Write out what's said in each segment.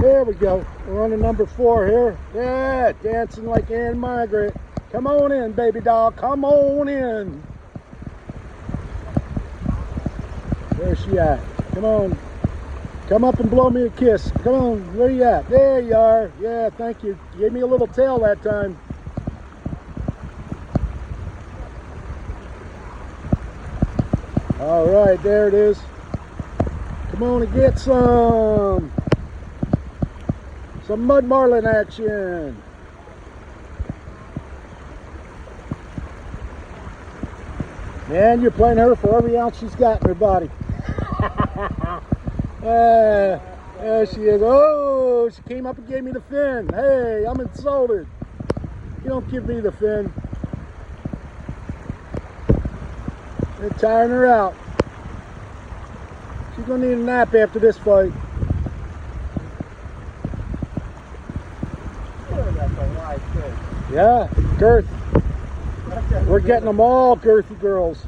There we go. We're on to number 4 here. Yeah, dancing like Anne Margaret. Come on in, baby doll. Come on in. Where's she at? Come on. Come up and blow me a kiss. Come on. Where you at? There you are. Yeah, thank you. You gave me a little tail that time. All right, there it is. Come on and get some mud marlin action. Man, you're playing her for every ounce she's got in her body. There she is. Oh, she came up and gave me the fin. Hey, I'm insulted. You don't give me the fin. They're tiring her out. She's gonna need a nap after this fight. Yeah, girth. We're getting them all girthy girls.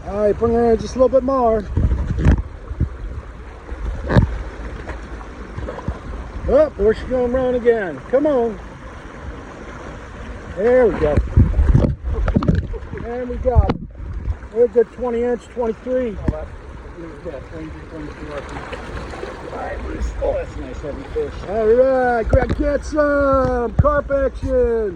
All right, bring her in just a little bit more. Oh, where's she going around again? Come on. There we go. And we got it. We're a good 20 inch, 23. Oh, that's a nice heavy fish. All right, get some carp action.